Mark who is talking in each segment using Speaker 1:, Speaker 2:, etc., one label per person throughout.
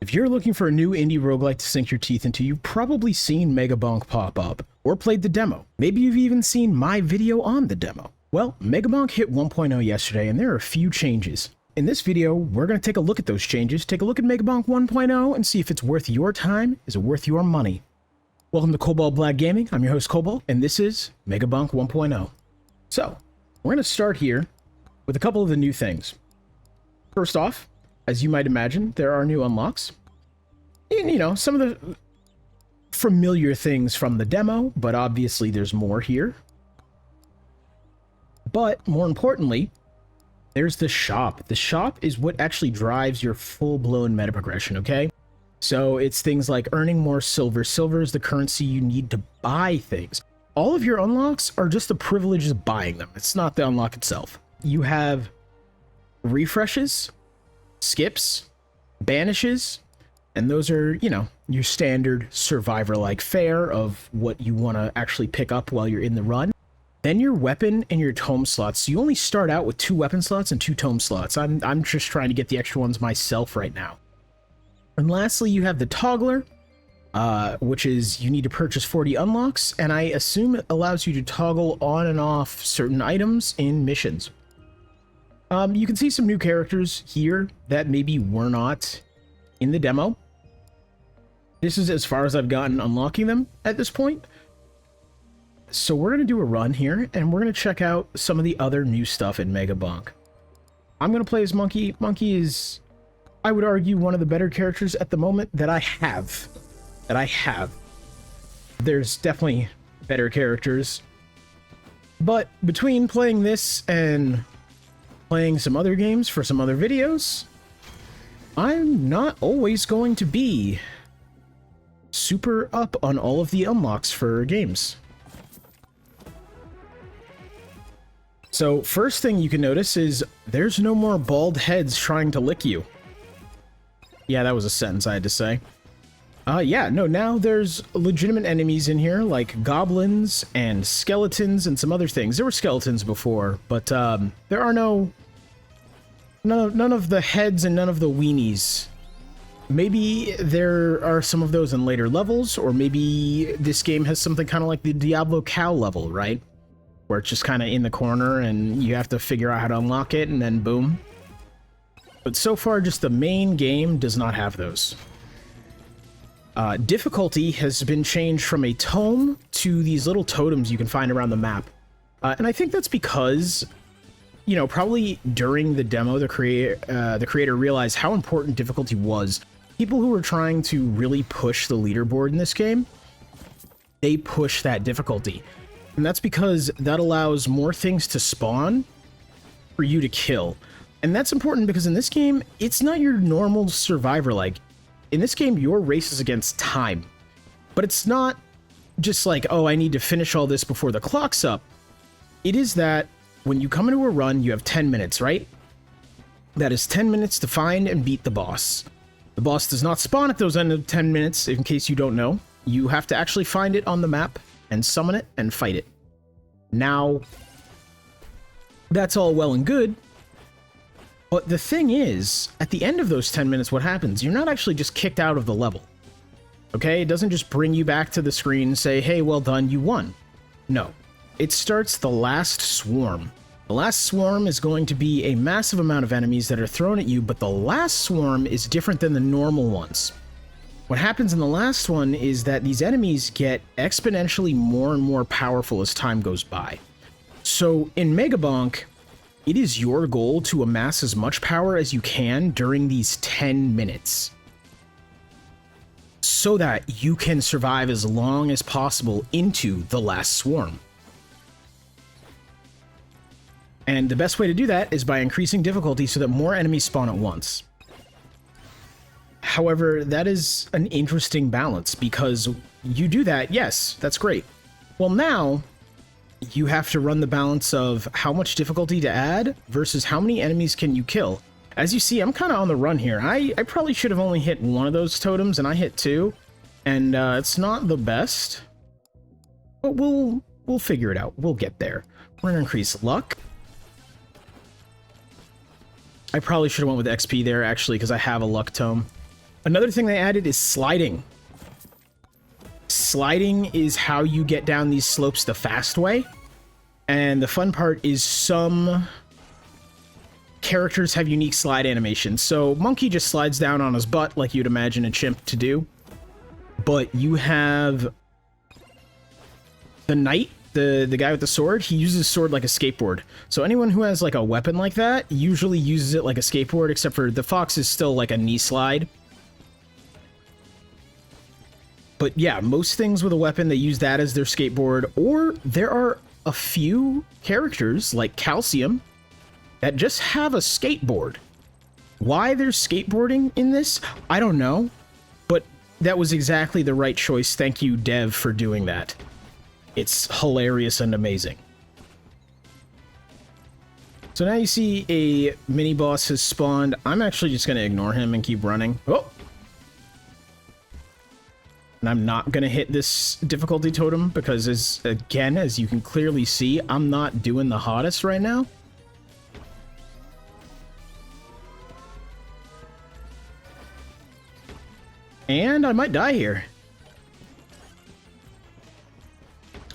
Speaker 1: If you're looking for a new indie roguelike to sink your teeth into, you've probably seen Megabonk pop up, or played the demo. Maybe you've even seen my video on the demo. Well, Megabonk hit 1.0 yesterday, and there are a few changes. In this video, we're going to take a look at those changes, take a look at Megabonk 1.0, and see if it's worth your time, is it worth your money. Welcome to Cobalt Black Gaming, I'm your host Cobalt, and this is Megabonk 1.0. So, we're going to start here with a couple of the new things. First off, as you might imagine, there are new unlocks. And, you know, some of the familiar things from the demo, but obviously there's more here. But, more importantly, there's the shop. The shop is what actually drives your full-blown meta progression, okay? So it's things like earning more silver. Silver is the currency you need to buy things. All of your unlocks are just the privilege of buying them. It's not the unlock itself. You have refreshes, skips, banishes, and those are, you know, your standard survivor-like fare of what you want to actually pick up while you're in the run. Then your weapon and your tome slots. So you only start out with 2 weapon slots and 2 tome slots. I'm just trying to get the extra ones myself right now. And lastly, you have the toggler, which is you need to purchase 40 unlocks, and I assume it allows you to toggle on and off certain items in missions. You can see some new characters here that maybe were not in the demo. This is as far as I've gotten unlocking them at this point. So we're going to do a run here, and we're going to check out some of the other new stuff in Megabonk. I'm going to play as Monkey. Monkey is, I would argue, one of the better characters at the moment that I have. There's definitely better characters. But between playing this and playing some other games for some other videos, I'm not always going to be super up on all of the unlocks for games. So first thing you can notice is there's no more bald heads trying to lick you. Yeah, that was a sentence I had to say. Yeah, no, now there's legitimate enemies in here, like goblins and skeletons and some other things. There were skeletons before, but there are none of the heads and none of the weenies. Maybe there are some of those in later levels, or maybe this game has something kind of like the Diablo cow level, right? Where it's just kind of in the corner and you have to figure out how to unlock it, and then boom. But so far, just the main game does not have those. Difficulty has been changed from a tome to these little totems you can find around the map. And I think that's because, you know, probably during the demo, the creator realized how important difficulty was. People who were trying to really push the leaderboard in this game, they push that difficulty. And that's because that allows more things to spawn for you to kill. And that's important because in this game, it's not your normal survivor-like. In this game, your race is against time. But it's not just like, oh, I need to finish all this before the clock's up. It is that when you come into a run, you have 10 minutes, right? That is 10 minutes to find and beat the boss. The boss does not spawn at those end of 10 minutes, in case you don't know. You have to actually find it on the map and summon it and fight it. Now, that's all well and good, but the thing is, at the end of those 10 minutes, what happens? You're not actually just kicked out of the level, okay? It doesn't just bring you back to the screen and say, hey, well done, you won. No, it starts the last swarm. The last swarm is going to be a massive amount of enemies that are thrown at you, but the last swarm is different than the normal ones. What happens in the last one is that these enemies get exponentially more and more powerful as time goes by. So in Megabonk, it is your goal to amass as much power as you can during these 10 minutes, so that you can survive as long as possible into the last swarm. And the best way to do that is by increasing difficulty so that more enemies spawn at once. However, that is an interesting balance, because you do that, yes, that's great. Well, now you have to run the balance of how much difficulty to add versus how many enemies can you kill. As you see, I'm kind of on the run here. I probably should have only hit 1 of those totems, and I hit 2, and it's not the best, but we'll figure it out. We'll get there. We're gonna increase luck. I probably should have went with XP there, actually, because I have a luck tome. Another thing they added is sliding. Sliding is how you get down these slopes the fast way. And the fun part is some characters have unique slide animations. So Monkey just slides down on his butt like you'd imagine a chimp to do. But you have the knight, the guy with the sword, he uses his sword like a skateboard. So anyone who has like a weapon like that usually uses it like a skateboard, except for the fox is still like a knee slide. But yeah, most things with a weapon, they use that as their skateboard, or there are a few characters like Calcium that just have a skateboard. Why there's skateboarding in this, I don't know, but that was exactly the right choice. Thank you, Dev, for doing that. It's hilarious and amazing. So now you see a mini boss has spawned. I'm actually just going to ignore him and keep running. Oh! And I'm not going to hit this difficulty totem because, as you can clearly see, I'm not doing the hottest right now. And I might die here.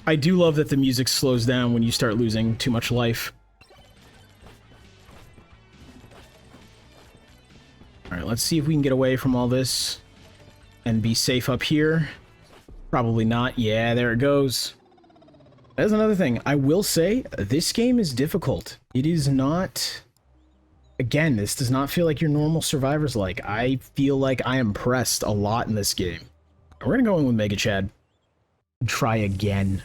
Speaker 1: I do love that the music slows down when you start losing too much life. Alright, let's see if we can get away from all this and be safe up here. Probably not. Yeah, there it goes. That's another thing. I will say, this game is difficult. It is not... Again, this does not feel like your normal Survivors like. I feel like I am pressed a lot in this game. We're gonna go in with Mega Chad. Try again.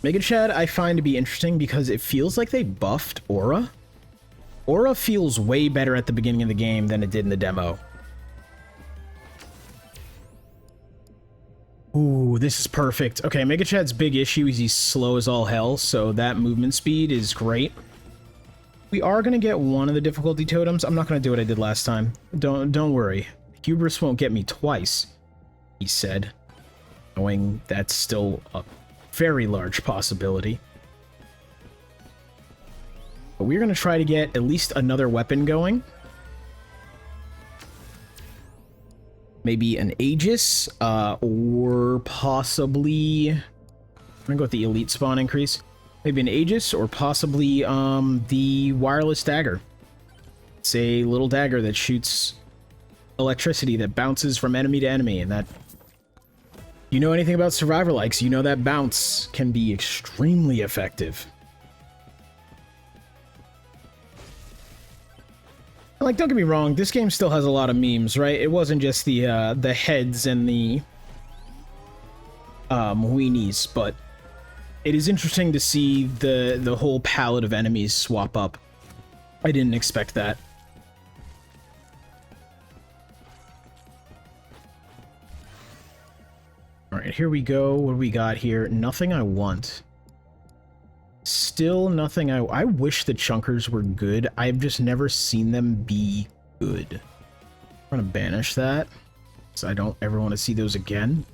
Speaker 1: Mega Chad I find to be interesting because it feels like they buffed Aura. Aura feels way better at the beginning of the game than it did in the demo. Ooh, this is perfect. Okay, Mega Chad's big issue is he's slow as all hell, so that movement speed is great. We are going to get one of the difficulty totems. I'm not going to do what I did last time. Don't worry. Hubris won't get me twice, he said, knowing that's still a very large possibility. But we're going to try to get at least another weapon going. Maybe an Aegis, or possibly... I'm going to go with the elite spawn increase. Maybe an Aegis, or possibly the wireless dagger. It's a little dagger that shoots electricity that bounces from enemy to enemy, and that... You know anything about Survivor likes, you know that bounce can be extremely effective. Like, don't get me wrong, this game still has a lot of memes, right? It wasn't just the heads and the weenies, but it is interesting to see the whole palette of enemies swap up. I didn't expect that. Alright, here we go. What do we got here? Nothing I want. Still nothing I wish the chunkers were good. I've just never seen them be good. I'm gonna banish that, because I don't ever want to see those again.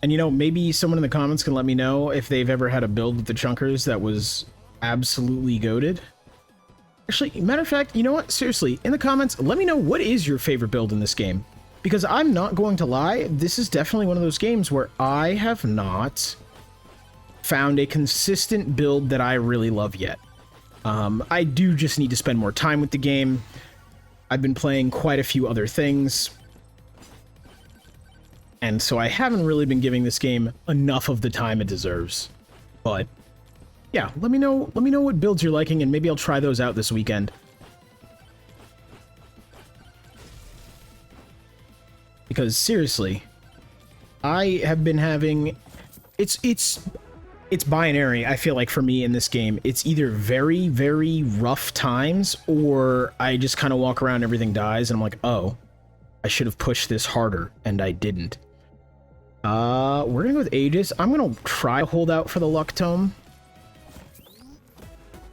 Speaker 1: And you know, maybe someone in the comments can let me know if they've ever had a build with the chunkers that was absolutely goated. Actually, matter of fact, you know what? Seriously, in the comments, let me know what is your favorite build in this game. Because I'm not going to lie, this is definitely one of those games where I have not found a consistent build that I really love yet. I do just need to spend more time with the game. I've been playing quite a few other things, and so I haven't really been giving this game enough of the time it deserves. But yeah, let me know what builds you're liking, and maybe I'll try those out this weekend. Because seriously, I have been having it's binary, I feel like, for me in this game. It's either very, very rough times, or I just kind of walk around and everything dies, and I'm like, oh, I should have pushed this harder, and I didn't. We're gonna go with Aegis. I'm gonna try to hold out for the Luck Tome.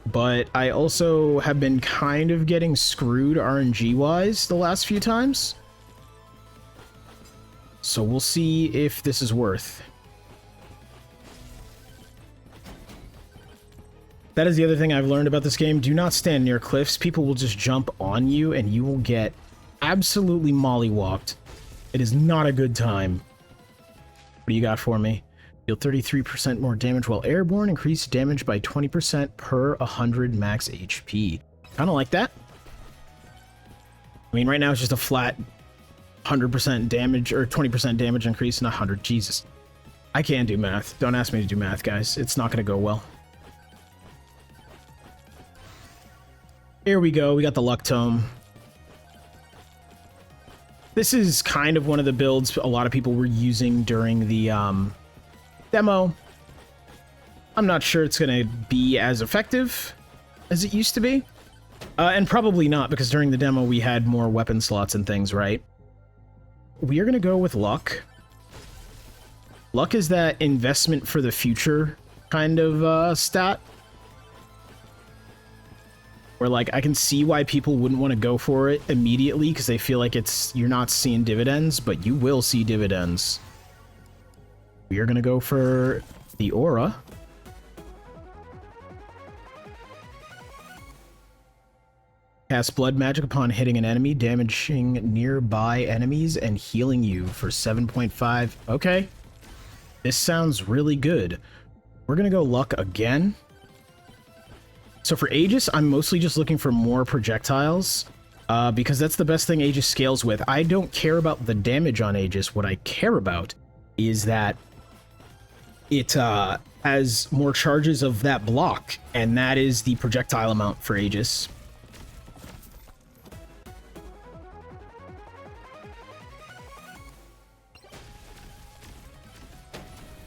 Speaker 1: But I also have been kind of getting screwed RNG-wise the last few times. So we'll see if this is worth. That is the other thing I've learned about this game. Do not stand near cliffs. People will just jump on you, and you will get absolutely mollywalked. It is not a good time. What do you got for me? Deal 33% more damage while airborne. Increase damage by 20% per 100 max HP. Kind of like that. I mean, right now it's just a flat 100% damage or 20% damage increase and 100. Jesus. I can't do math. Don't ask me to do math, guys. It's not going to go well. Here we go. We got the Luck Tome. This is kind of one of the builds a lot of people were using during the demo. I'm not sure it's going to be as effective as it used to be. And probably not, because during the demo we had more weapon slots and things, right? We are going to go with Luck. Luck is that investment for the future kind of stat. Where, like, I can see why people wouldn't want to go for it immediately, because they feel like you're not seeing dividends, but you will see dividends. We are going to go for the Aura. Cast blood magic upon hitting an enemy, damaging nearby enemies and healing you for 7.5. Okay. This sounds really good. We're going to go Luck again. So for Aegis, I'm mostly just looking for more projectiles, because that's the best thing Aegis scales with. I don't care about the damage on Aegis. What I care about is that it has more charges of that block, and that is the projectile amount for Aegis.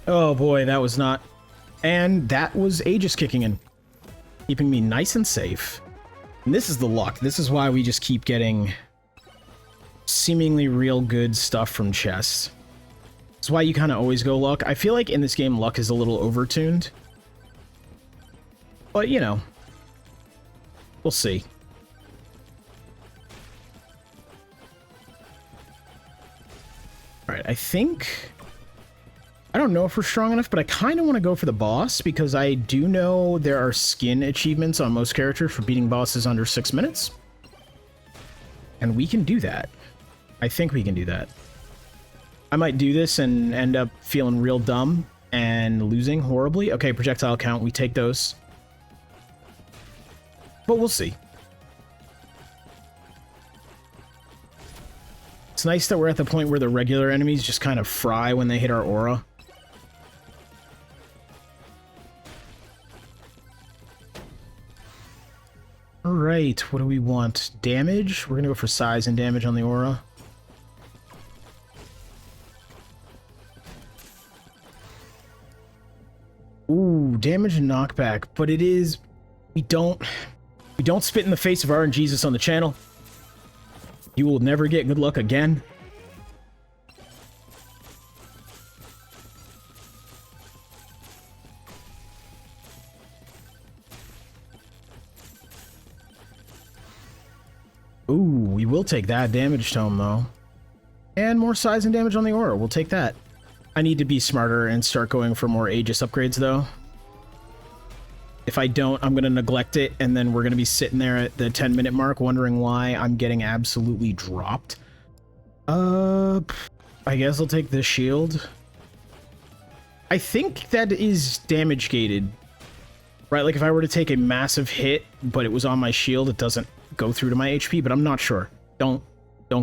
Speaker 1: Oh boy, that was not... And that was Aegis kicking in. Keeping me nice and safe. And this is the luck. This is why we just keep getting seemingly real good stuff from chests. That's why you kind of always go Luck. I feel like in this game, Luck is a little overtuned. But, you know. We'll see. Alright, I think... I don't know if we're strong enough, but I kind of want to go for the boss, because I do know there are skin achievements on most characters for beating bosses under 6 minutes. And we can do that. I think we can do that. I might do this and end up feeling real dumb and losing horribly. Okay, projectile count, we take those. But we'll see. It's nice that we're at the point where the regular enemies just kind of fry when they hit our aura. Alright, what do we want? Damage? We're gonna go for size and damage on the aura. Ooh, damage and knockback, but it is... We don't spit in the face of RNGesus on the channel. You will never get good luck again. Ooh, we will take that damage tome, though. And more size and damage on the aura. We'll take that. I need to be smarter and start going for more Aegis upgrades, though. If I don't, I'm going to neglect it, and then we're going to be sitting there at the 10-minute mark wondering why I'm getting absolutely dropped. I guess I'll take this shield. I think that is damage gated. Right, like if I were to take a massive hit, but it was on my shield, it doesn't go through to my HP, but I'm not sure. Don't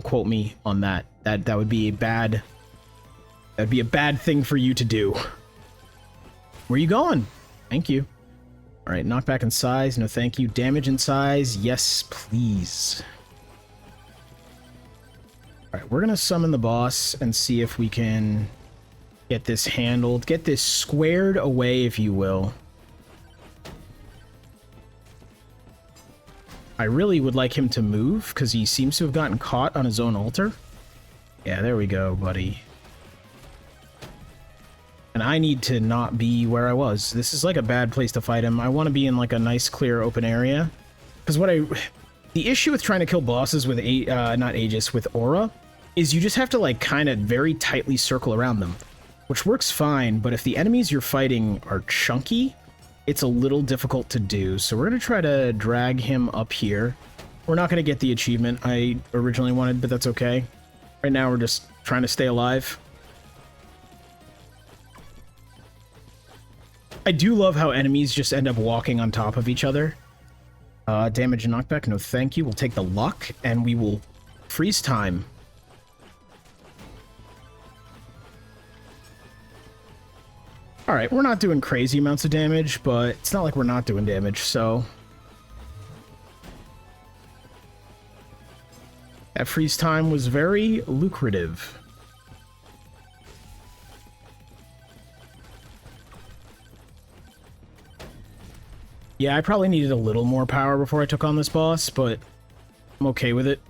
Speaker 1: quote me on that. That would be a bad... That'd be a bad thing for you to do. Where you going? Thank you. Alright, knockback and size. No thank you. Damage and size. Yes, please. Alright, we're gonna summon the boss and see if we can get this handled. Get this squared away, if you will. I really would like him to move, because he seems to have gotten caught on his own altar. Yeah, there we go, buddy. And I need to not be where I was. This is like a bad place to fight him. I want to be in like a nice, clear, open area. Because the issue with trying to kill bosses with, not Aegis, with Aura, is you just have to like kind of very tightly circle around them. Which works fine, but if the enemies you're fighting are chunky, it's a little difficult to do. So we're going to try to drag him up here. We're not going to get the achievement I originally wanted, but that's okay. Right now, we're just trying to stay alive. I do love how enemies just end up walking on top of each other. Damage and knockback, no thank you. We'll take the luck, and we will freeze time. Alright, we're not doing crazy amounts of damage, but it's not like we're not doing damage, so... That freeze time was very lucrative. Yeah, I probably needed a little more power before I took on this boss, but I'm okay with it.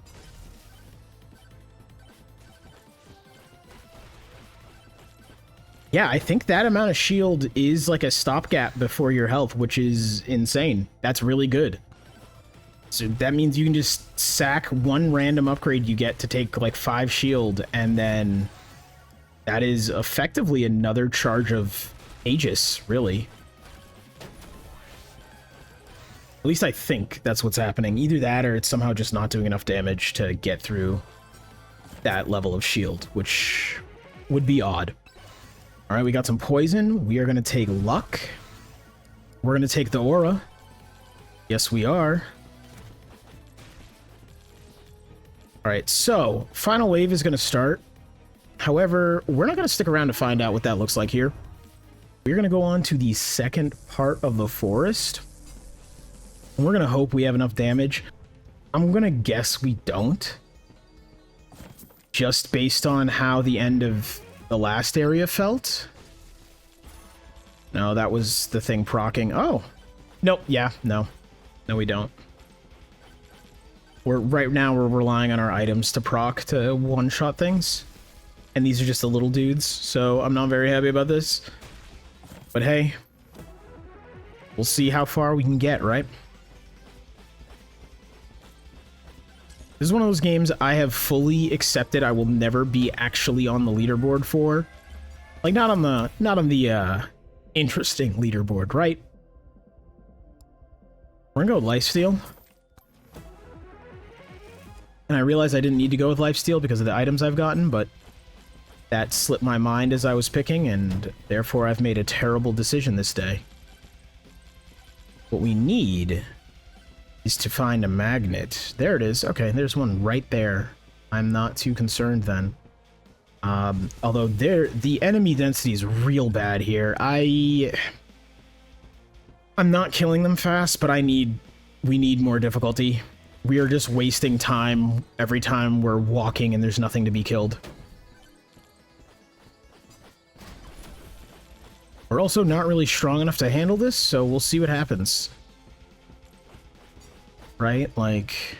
Speaker 1: Yeah, I think that amount of shield is like a stopgap before your health, which is insane. That's really good. So that means you can just sack one random upgrade you get to take like 5 shield, and then that is effectively another charge of Aegis, really. At least I think that's what's happening. Either that or it's somehow just not doing enough damage to get through that level of shield, which would be odd. All right, we got some poison. We are going to take luck. We're going to take the aura. Yes, we are. All right, so final wave is going to start. However, we're not going to stick around to find out what that looks like here. We're going to go on to the second part of the forest. And we're going to hope we have enough damage. I'm going to guess we don't. Just based on how the end of the last area felt. No, that was the thing proccing. Oh. Nope, yeah, no. No, we don't. Right now we're relying on our items to proc to one-shot things. And these are just the little dudes, so I'm not very happy about this. But hey, we'll see how far we can get, right? This is one of those games I have fully accepted I will never be actually on the leaderboard for. Like, not on the interesting leaderboard, right? We're gonna go with lifesteal. And I realized I didn't need to go with lifesteal because of the items I've gotten, but that slipped my mind as I was picking, and therefore I've made a terrible decision this day. What we need is to find a magnet. There it is. Okay, there's one right there. I'm not too concerned then. Although the enemy density is real bad here. I'm not killing them fast, but we need more difficulty. We are just wasting time every time we're walking and there's nothing to be killed. We're also not really strong enough to handle this, so we'll see what happens. Right? Like,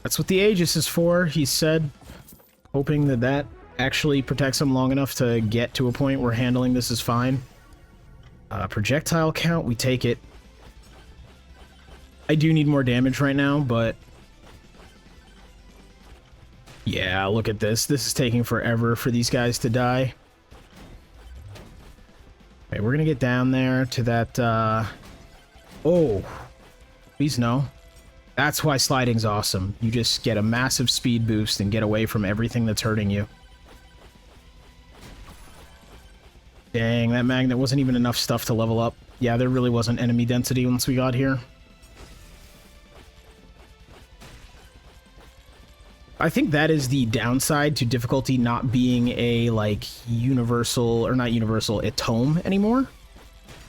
Speaker 1: that's what the Aegis is for, he said. Hoping that that actually protects him long enough to get to a point where handling this is fine. Projectile count, we take it. I do need more damage right now, but... yeah, look at this. This is taking forever for these guys to die. Okay, we're gonna get down there to that, oh, please no. That's why sliding's awesome. You just get a massive speed boost and get away from everything that's hurting you. Dang, that magnet wasn't even enough stuff to level up. Yeah, there really wasn't enemy density once we got here. I think that is the downside to difficulty not being a, like, universal, or not universal, a tome anymore.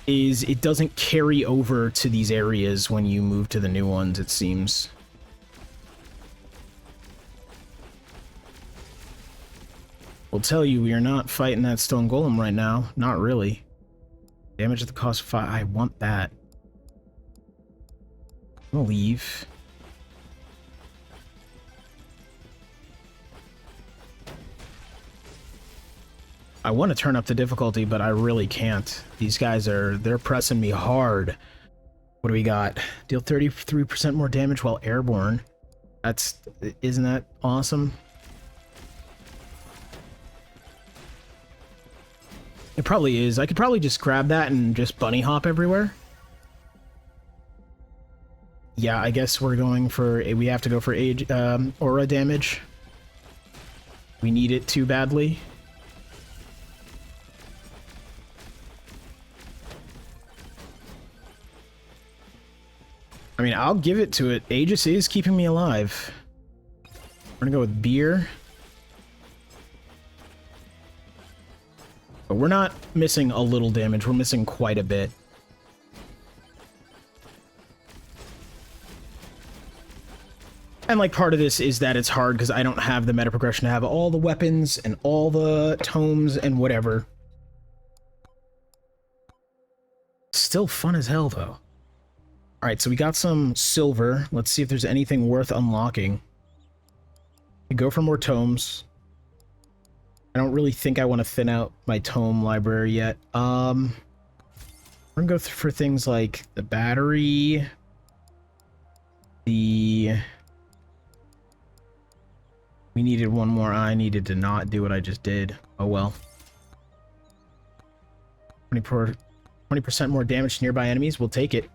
Speaker 1: Is it doesn't carry over to these areas when you move to the new ones, it seems. We'll tell you, we are not fighting that stone golem right now. Not really. Damage at the cost of 5. I want that. I'm gonna leave. I want to turn up the difficulty, but I really can't. These guys they're pressing me hard. What do we got? Deal 33% more damage while airborne. Isn't that awesome? It probably is. I could probably just grab that and just bunny hop everywhere. Yeah, I guess we're going for... We have to go for aura damage. We need it too badly. I mean, I'll give it to it. Aegis is keeping me alive. We're gonna go with beer. But we're not missing a little damage. We're missing quite a bit. And, like, part of this is that it's hard because I don't have the meta progression to have all the weapons and all the tomes and whatever. Still fun as hell, though. Alright, so we got some silver. Let's see if there's anything worth unlocking. We go for more tomes. I don't really think I want to thin out my tome library yet. We're gonna go for things like the battery, the... We needed one more. I needed to not do what I just did. Oh well. 20% more damage to nearby enemies. We'll take it.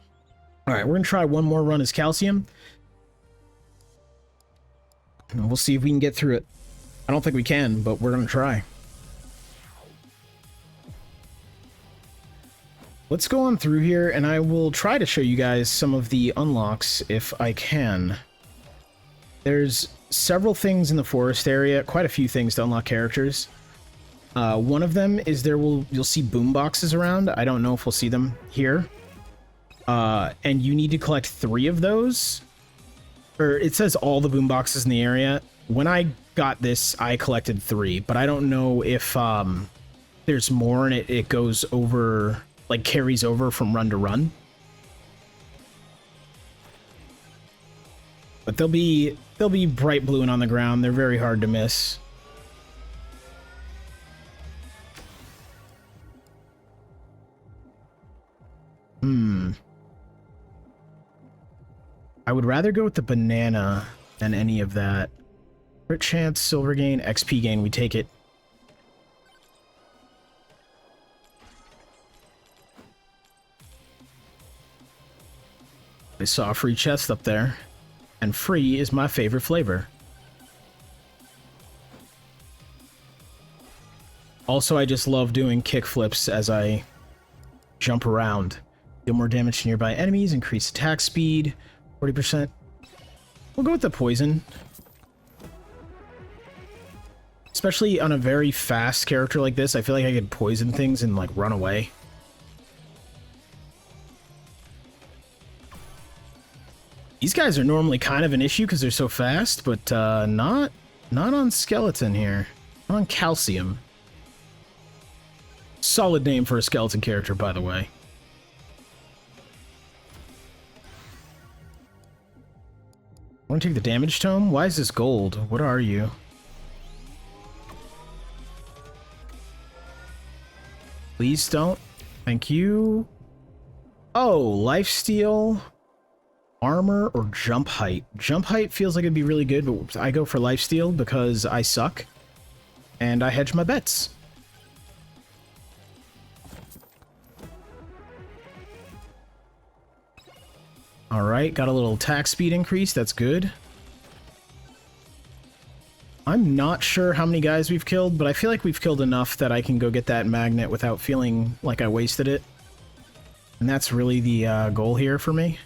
Speaker 1: Alright, we're going to try one more run as calcium. And we'll see if we can get through it. I don't think we can, but we're going to try. Let's go on through here, and I will try to show you guys some of the unlocks if I can. There's several things in the forest area, quite a few things to unlock characters. One of them is you'll see boom boxes around. I don't know if we'll see them here. And you need to collect 3 of those. Or it says all the boom boxes in the area. When I got this, I collected 3, but I don't know if there's more and it goes over, like carries over from run to run. But they'll be bright blue and on the ground. They're very hard to miss. I would rather go with the banana than any of that. Crit chance, silver gain, XP gain, we take it. I saw a free chest up there. And free is my favorite flavor. Also, I just love doing kickflips as I jump around. Deal more damage to nearby enemies, increase attack speed, 40%. We'll go with the poison. Especially on a very fast character like this, I feel like I could poison things and, like, run away. These guys are normally kind of an issue because they're so fast, but not on skeleton here. Not on calcium. Solid name for a skeleton character, by the way. Want to take the damage tome? Why is this gold? What are you? Please don't. Thank you. Oh, lifesteal, armor, or jump height. Jump height feels like it'd be really good, but I go for lifesteal because I suck. And I hedge my bets. Alright, got a little attack speed increase, that's good. I'm not sure how many guys we've killed, but I feel like we've killed enough that I can go get that magnet without feeling like I wasted it. And that's really the goal here for me.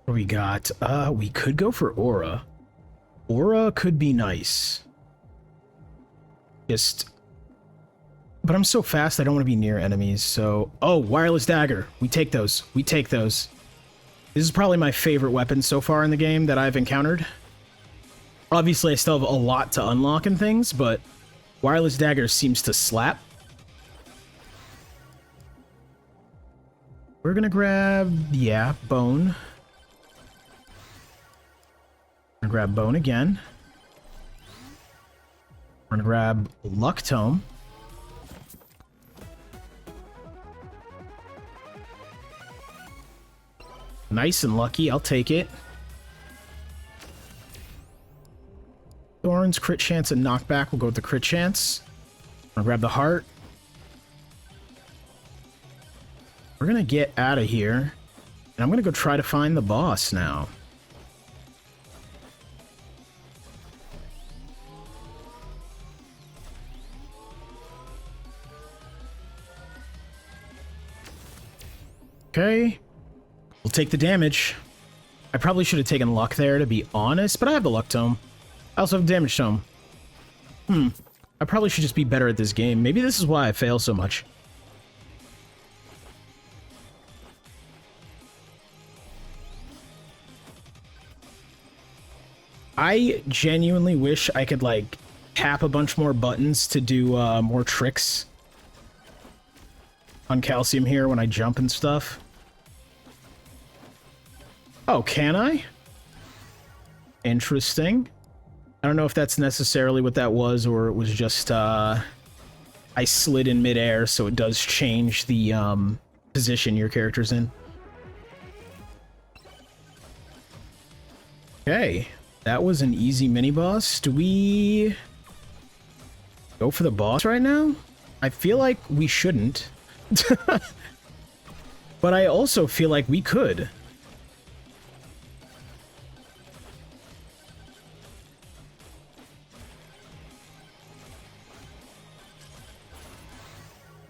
Speaker 1: What do we got? We could go for aura. Aura could be nice. But I'm so fast, I don't want to be near enemies, so... Oh, wireless dagger. We take those. We take those. This is probably my favorite weapon so far in the game that I've encountered. Obviously, I still have a lot to unlock and things, but wireless dagger seems to slap. We're gonna grab... Yeah, bone. We're gonna grab bone again. We're gonna grab luck tome. Nice and lucky, I'll take it. Thorns, crit chance, and knockback. We'll go with the crit chance. I'll grab the heart. we're gonna get out of here, and I'm gonna go try to find the boss now. Okay, we'll take the damage. I probably should have taken luck there, to be honest, but I have the luck tome. I also have damage tome. I probably should just be better at this game. Maybe this is why I fail so much. I genuinely wish I could, like, tap a bunch more buttons to do more tricks on Calcium here when I jump and stuff. Oh, can I? Interesting. I don't know if that's necessarily what that was, or it was just, I slid in midair, so it does change the, position your character's in. Okay, that was an easy mini-boss. Do we go for the boss right now? I feel like we shouldn't. But I also feel like we could.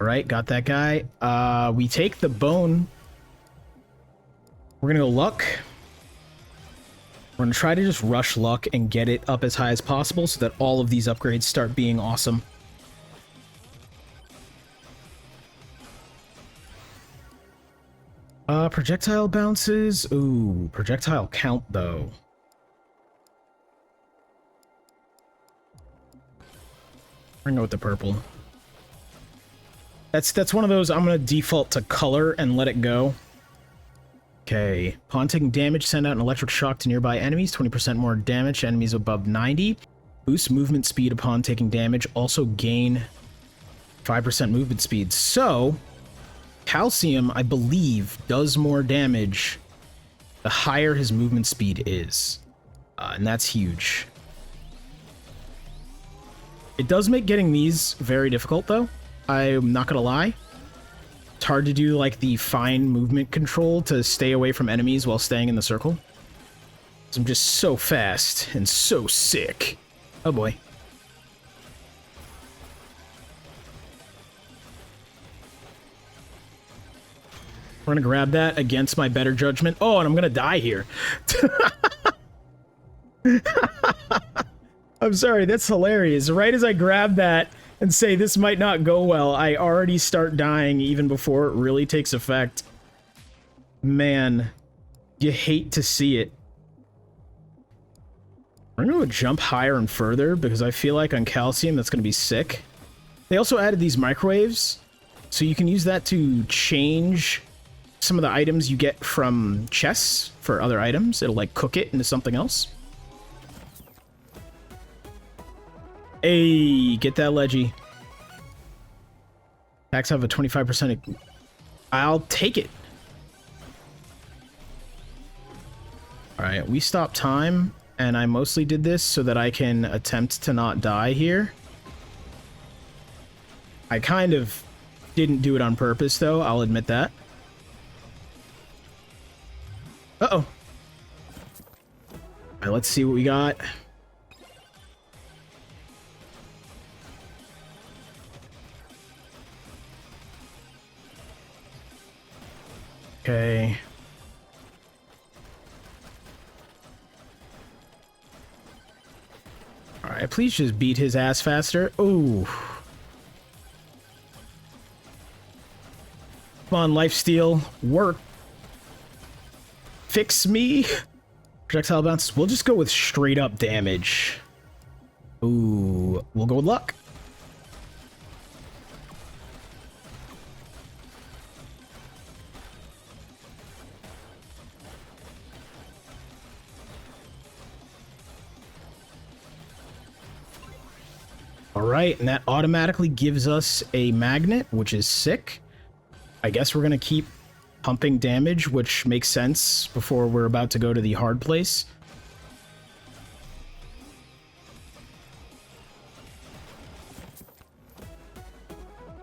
Speaker 1: Alright, got that guy. We take the bone. We're gonna go luck. We're gonna try to just rush luck and get it up as high as possible so that all of these upgrades start being awesome. Projectile bounces. Ooh, projectile count though. We're gonna go with the purple. That's one of those, I'm gonna default to color and let it go. Okay. Upon taking damage, send out an electric shock to nearby enemies. 20% more damage to enemies above 90. Boost movement speed upon taking damage. Also gain 5% movement speed. So, Calcium, I believe, does more damage the higher his movement speed is. And that's huge. It does make getting these very difficult, though. I'm not gonna lie. It's hard to do, like, the fine movement control to stay away from enemies while staying in the circle. 'Cause I'm just so fast and so sick. Oh boy. We're gonna grab that against my better judgment. Oh, and I'm gonna die here. I'm sorry, that's hilarious. Right as I grab that and say this might not go well, I already start dying even before it really takes effect. Man, you hate to see it. I'm gonna jump higher and further because I feel like on Calcium that's gonna be sick. They also added these microwaves, so you can use that to change some of the items you get from chests for other items. It'll like cook it into something else. Hey, get that leggy. Attacks have a 25%. I'll take it. Alright, we stopped time, and I mostly did this so that I can attempt to not die here. I kind of didn't do it on purpose, though, I'll admit that. Uh-oh. Alright, let's see what we got. Okay. Alright, please just beat his ass faster. Ooh. Come on, lifesteal. Work. Fix me. Projectile bounces. We'll just go with straight up damage. Ooh. We'll go with luck. Alright, and that automatically gives us a magnet, which is sick. I guess we're gonna keep pumping damage, which makes sense before we're about to go to the hard place.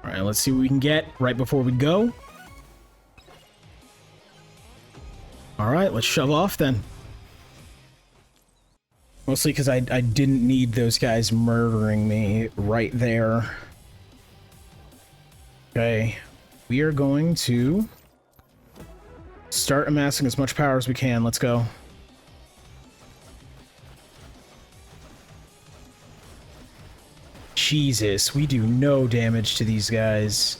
Speaker 1: Alright, let's see what we can get right before we go. All right, let's shove off then. Mostly because I didn't need those guys murdering me right there. Okay, we are going to start amassing as much power as we can. Let's go. Jesus, we do no damage to these guys.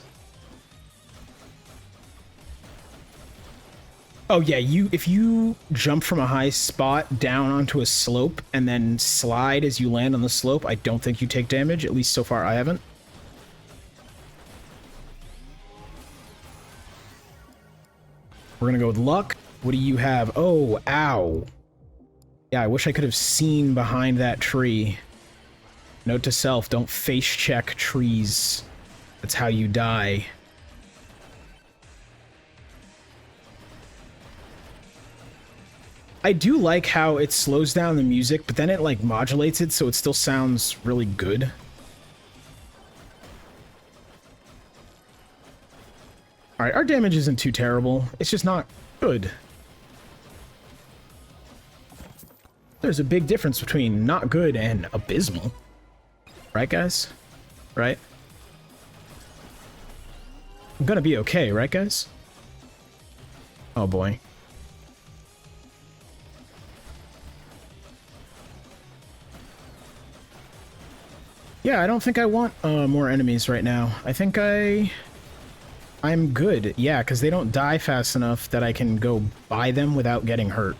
Speaker 1: Oh yeah, if you jump from a high spot down onto a slope and then slide as you land on the slope, I don't think you take damage. At least so far I haven't. We're gonna go with luck. What do you have? Oh, ow. Yeah, I wish I could have seen behind that tree. Note to self, don't face check trees. That's how you die. I do like how it slows down the music, but then it like modulates it so it still sounds really good. Alright, our damage isn't too terrible. It's just not good. There's a big difference between not good and abysmal. Right, guys? Right? I'm gonna be okay, right, guys? Oh, boy. Yeah, I don't think I want more enemies right now. I think I'm good. Yeah, because they don't die fast enough that I can go buy them without getting hurt.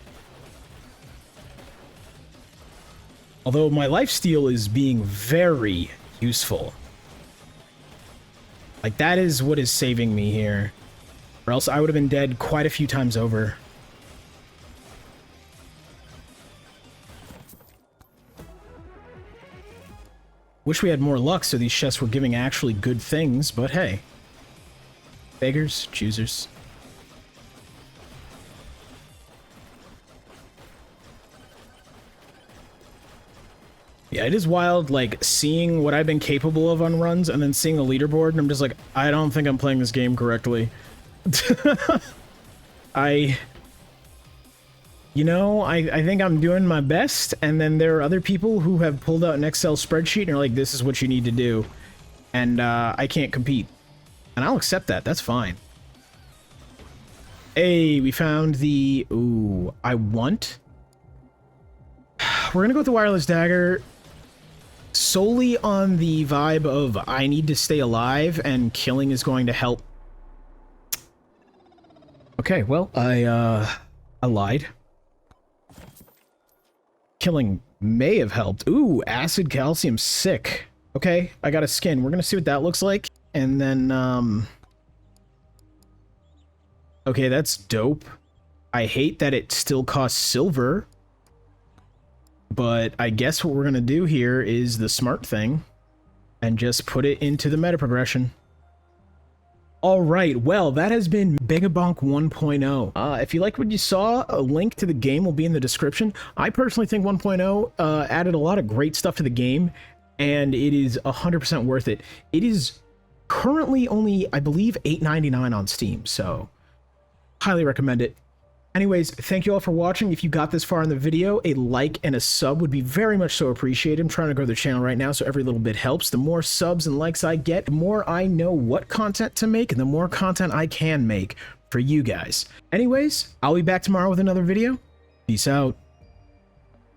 Speaker 1: Although my lifesteal is being very useful. Like, that is what is saving me here. Or else I would have been dead quite a few times over. Wish we had more luck so these chests were giving actually good things, but hey. Beggars, choosers. Yeah, it is wild, like, seeing what I've been capable of on runs and then seeing the leaderboard, and I'm just like, I don't think I'm playing this game correctly. You know, I think I'm doing my best, and then there are other people who have pulled out an Excel spreadsheet and are like, this is what you need to do. And I can't compete. And I'll accept that, that's fine. Hey, we found the... Ooh, I want... We're gonna go with the wireless dagger solely on the vibe of I need to stay alive and killing is going to help. Okay, well, I lied. Killing may have helped. Ooh, acid calcium, sick. Okay, I got a skin. We're gonna see what that looks like. And then, okay, that's dope. I hate that it still costs silver. But I guess what we're gonna do here is the smart thing. And just put it into the meta progression. Alright, well, that has been Megabonk 1.0. If you liked what you saw, a link to the game will be in the description. I personally think 1.0 added a lot of great stuff to the game, and it is 100% worth it. It is currently only, I believe, $8.99 on Steam, so highly recommend it. Anyways, thank you all for watching. If you got this far in the video, a like and a sub would be very much so appreciated. I'm trying to grow the channel right now, so every little bit helps. The more subs and likes I get, the more I know what content to make, and the more content I can make for you guys. Anyways, I'll be back tomorrow with another video. Peace out.